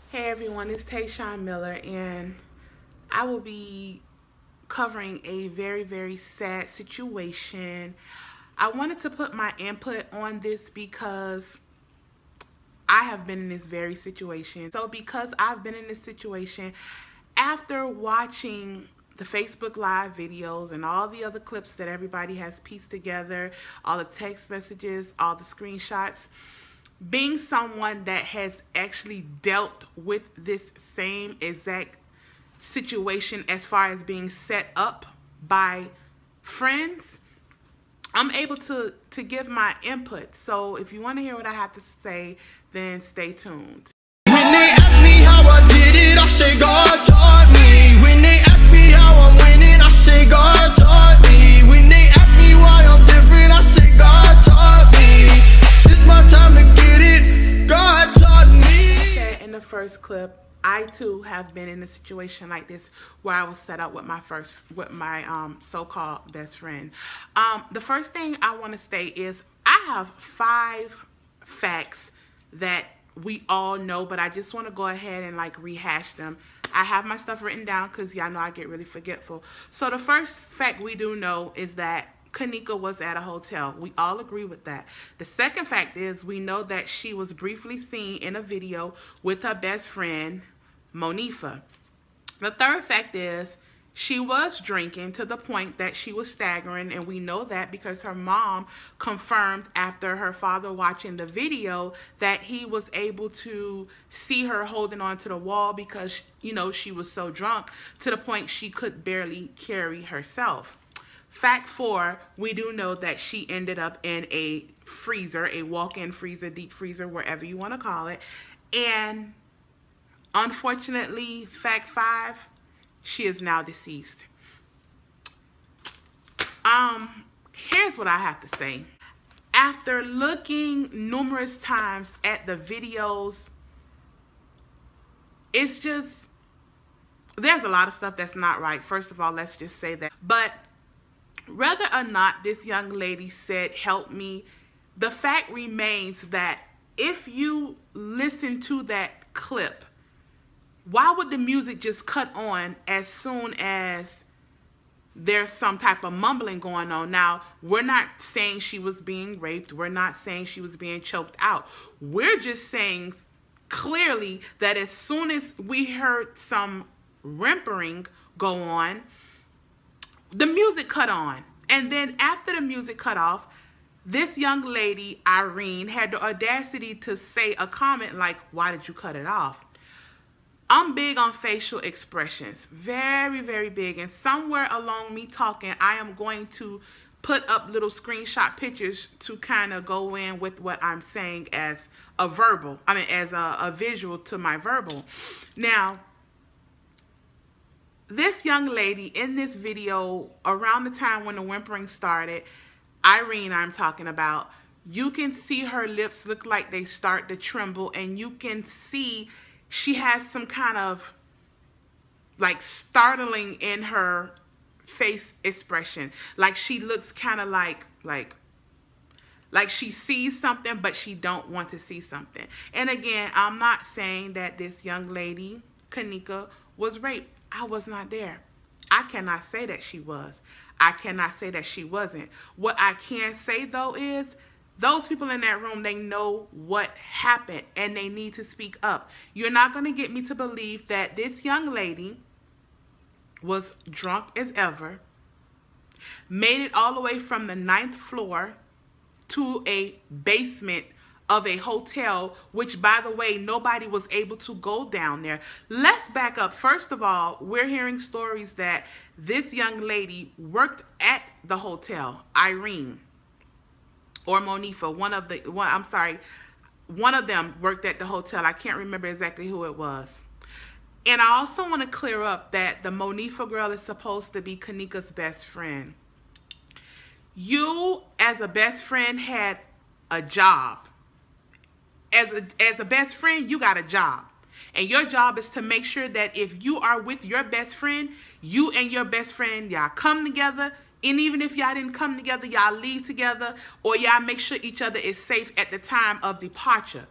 Hey everyone, it's Tayshawn Miller, and I will be covering a very sad situation. I wanted to put my input on this because I have been in this very situation. So because I've been in this situation, after watching the Facebook Live videos and all the other clips that everybody has pieced together, all the text messages, all the screenshots, being someone that has actually dealt with this same exact situation as far as being set up by friends, I'm able to give my input. So if you want to hear what I have to say, then stay tuned. When they ask me how I did it, I say God taught me. When they ask me how I'm winning, I say God taught me. When they ask me why I'm different, I say God taught me. This my time to get it, God taught me. Okay, in the first clip, I too have been in a situation like this where I was set up with my so-called best friend. The first thing I want to state is I have 5 facts that we all know, but I just want to go ahead and rehash them. I have my stuff written down because y'all know I get really forgetful. So the first fact we do know is that Kanika was at a hotel. We all agree with that. The second fact is we know that she was briefly seen in a video with her best friend, Monifa. The third fact is she was drinking to the point that she was staggering, and we know that because her mom confirmed after her father watching the video that he was able to see her holding on to the wall because, you know, she was so drunk to the point she could barely carry herself. Fact 4, we do know that she ended up in a freezer, a walk-in freezer, deep freezer, wherever you want to call it. And unfortunately, fact 5, she is now deceased. Here's what I have to say. After looking numerous times at the videos, it's just, there's a lot of stuff that's not right. First of all, let's just say that. But whether or not this young lady said, "Help me," the fact remains that if you listen to that clip, why would the music just cut on as soon as there's some type of mumbling going on? Now, we're not saying she was being raped. We're not saying she was being choked out. We're just saying clearly that as soon as we heard some whimpering go on, the music cut on. And then after the music cut off, this young lady, Irene, had the audacity to say a comment like, "Why did you cut it off?" I'm big on facial expressions, very big. And somewhere along me talking, I am going to put up little screenshot pictures to kind of go in with what I'm saying as a verbal, as a visual to my verbal. Now, this young lady in this video, around the time when the whimpering started, Irene I'm talking about, you can see her lips look like they start to tremble, and you can see she has some kind of startling in her face expression. Like she looks kind of like she sees something, but she don't want to see something. And again, I'm not saying that this young lady, Kanika, was raped. I was not there. I cannot say that she was. I cannot say that she wasn't. What I can say, though, is those people in that room, they know what happened, and they need to speak up. You're not going to get me to believe that this young lady was drunk as ever, made it all the way from the 9th floor to a basement of a hotel, which, by the way, nobody was able to go down there. Let's back up. First of all, we're hearing stories that this young lady worked at the hotel, Irene or Monifa, one of them worked at the hotel. I can't remember exactly who it was. And I also want to clear up that the Monifa girl is supposed to be Kanika's best friend. You, as a best friend, had a job. As a best friend, you got a job. And your job is to make sure that if you are with your best friend, you and your best friend, y'all come together. And even if y'all didn't come together, y'all leave together, or y'all make sure each other is safe at the time of departure.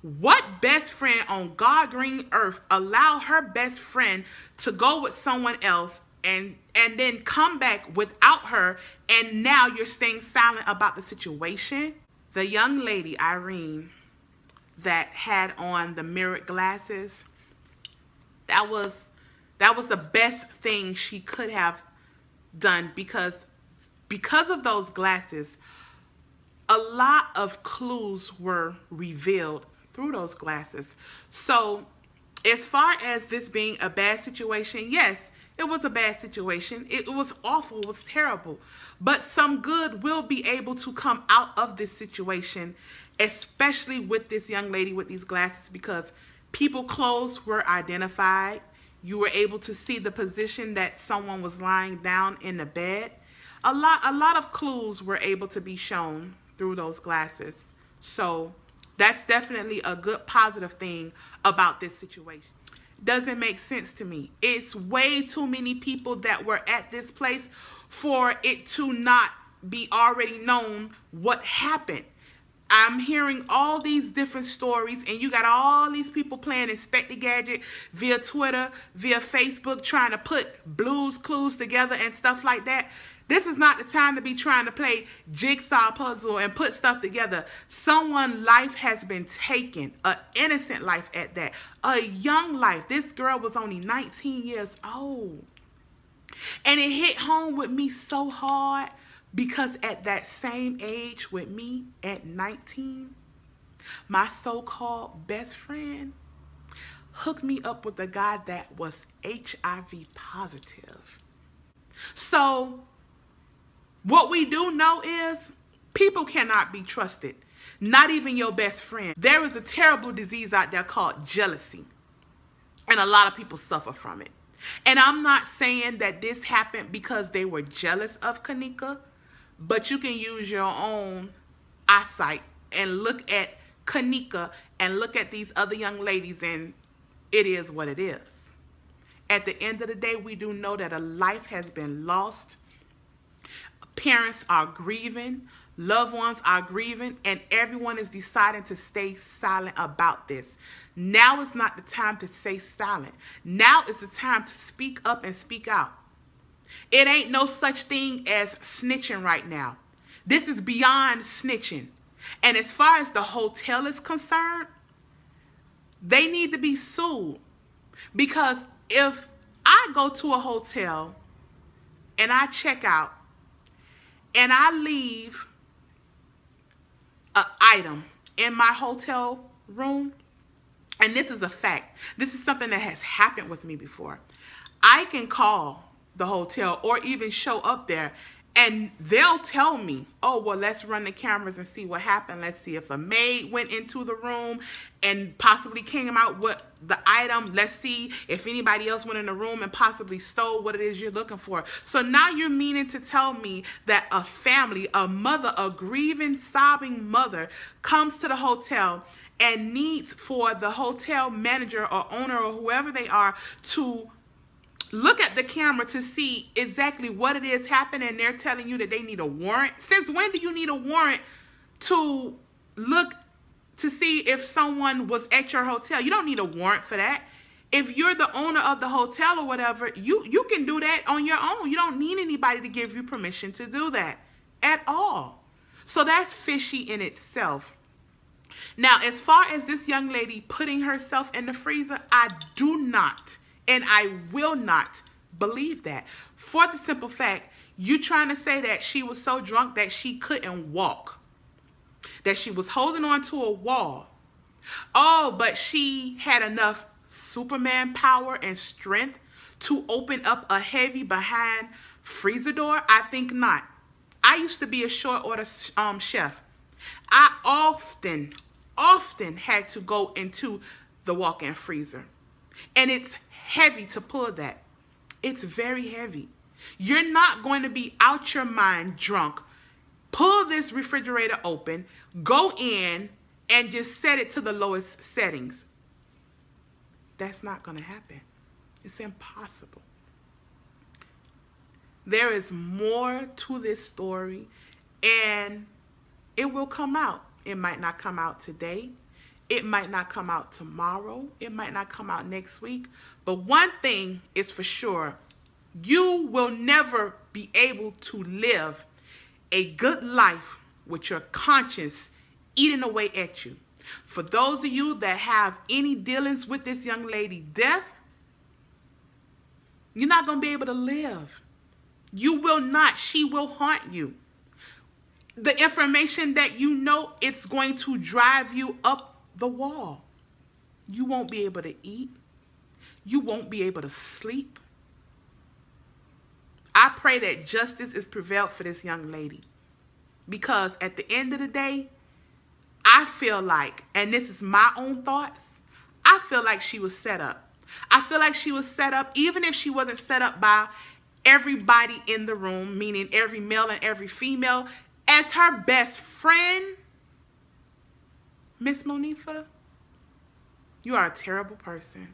What best friend on God green earth allow her best friend to go with someone else and then come back without her, and now you're staying silent about the situation? The young lady, Irene, that had on the mirrored glasses, that was the best thing she could have done, because of those glasses, a lot of clues were revealed through those glasses. So as far as this being a bad situation, yes, it was a bad situation. It was awful. It was terrible. But some good will be able to come out of this situation, especially with this young lady with these glasses, because people's clothes were identified. You were able to see the position that someone was lying down in the bed. A lot of clues were able to be shown through those glasses. So that's definitely a good positive thing about this situation. Doesn't make sense to me. It's way too many people that were at this place for it to not be already known what happened. I'm hearing all these different stories, and you got all these people playing Inspector Gadget via Twitter, via Facebook, trying to put Blue's Clues together and stuff like that. This is not the time to be trying to play jigsaw puzzle and put stuff together. Someone's life has been taken, an innocent life at that, a young life. This girl was only 19 years old. And it hit home with me so hard, because at that same age with me, at 19, my so-called best friend hooked me up with a guy that was HIV positive. So what we do know is people cannot be trusted, not even your best friend. There is a terrible disease out there called jealousy, and a lot of people suffer from it. And I'm not saying that this happened because they were jealous of Kanika, but you can use your own eyesight and look at Kanika and look at these other young ladies, and it is what it is. At the end of the day, we do know that a life has been lost. Parents are grieving, loved ones are grieving, and everyone is deciding to stay silent about this. Now is not the time to stay silent. Now is the time to speak up and speak out. It ain't no such thing as snitching right now. This is beyond snitching. And as far as the hotel is concerned, they need to be sued. Because if I go to a hotel and I check out and I leave an item in my hotel room, and this is a fact, this is something that has happened with me before, I can call the hotel or even show up there, and they'll tell me, oh, well, let's run the cameras and see what happened. Let's see if a maid went into the room and possibly came out with the item. Let's see if anybody else went in the room and possibly stole what it is you're looking for. So now you're meaning to tell me that a family, a mother, a grieving, sobbing mother comes to the hotel and needs for the hotel manager or owner or whoever they are to look at the camera to see exactly what it is happening, and they're telling you that they need a warrant? Since when do you need a warrant to look to see if someone was at your hotel? You don't need a warrant for that. If you're the owner of the hotel or whatever, you can do that on your own. You don't need anybody to give you permission to do that at all. So that's fishy in itself. Now, as far as this young lady putting herself in the freezer, I do not, and I will not believe that. For the simple fact, you trying to say that she was so drunk that she couldn't walk, that she was holding on to a wall. Oh, but she had enough Superman power and strength to open up a heavy behind freezer door? I think not. I used to be a short order chef. I often had to go into the walk-in freezer, and it's heavy to pull that. It's very heavy. You're not going to be out your mind drunk, pull this refrigerator open, go in, and just set it to the lowest settings. That's not going to happen. It's impossible. There is more to this story, and it will come out. It might not come out today. It might not come out tomorrow. It might not come out next week. But one thing is for sure, you will never be able to live a good life with your conscience eating away at you. For those of you that have any dealings with this young lady, death, you're not going to be able to live. You will not. She will haunt you. The information that you know, it's going to drive you up the wall. You won't be able to eat. You won't be able to sleep. I pray that justice is prevailed for this young lady. Because at the end of the day, I feel like, and this is my own thoughts, I feel like she was set up. I feel like she was set up, even if she wasn't set up by everybody in the room, meaning every male and every female, as her best friend. Miss Monifa, you are a terrible person.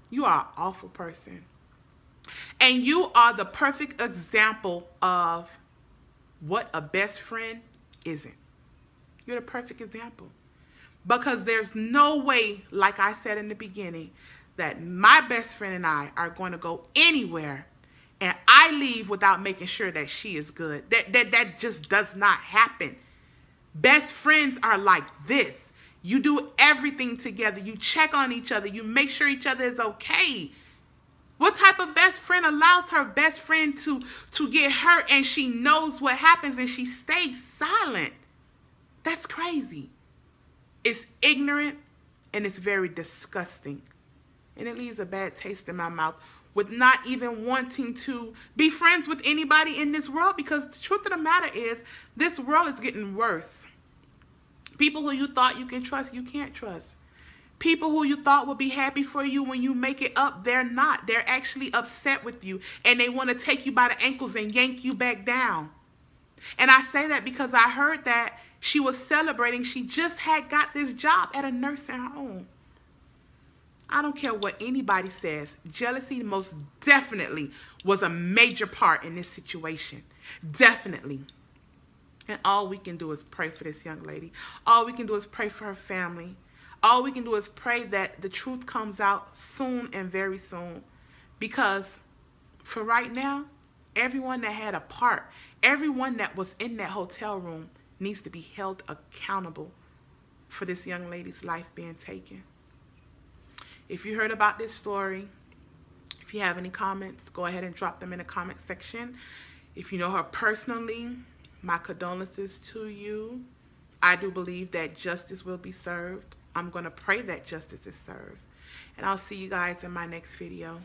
You are an awful person. And you are the perfect example of what a best friend isn't. You're the perfect example. Because there's no way, like I said in the beginning, that my best friend and I are going to go anywhere and I leave without making sure that she is good. That just does not happen. Best friends are like this. You do everything together. You check on each other. You make sure each other is okay. What type of best friend allows her best friend to get hurt and she knows what happens and she stays silent? That's crazy. It's ignorant and it's very disgusting. And it leaves a bad taste in my mouth with not even wanting to be friends with anybody in this world, because the truth of the matter is this world is getting worse. People who you thought you can trust, you can't trust. People who you thought would be happy for you when you make it up, they're not. They're actually upset with you, and they want to take you by the ankles and yank you back down. And I say that because I heard that she was celebrating. She just had got this job at a nursing home. I don't care what anybody says. Jealousy most definitely was a major part in this situation. Definitely. And all we can do is pray for this young lady. All we can do is pray for her family. All we can do is pray that the truth comes out soon and very soon. Because for right now, everyone that had a part, everyone that was in that hotel room needs to be held accountable for this young lady's life being taken. If you heard about this story, if you have any comments, go ahead and drop them in the comment section. If you know her personally, my condolences to you. I do believe that justice will be served. I'm going to pray that justice is served. And I'll see you guys in my next video.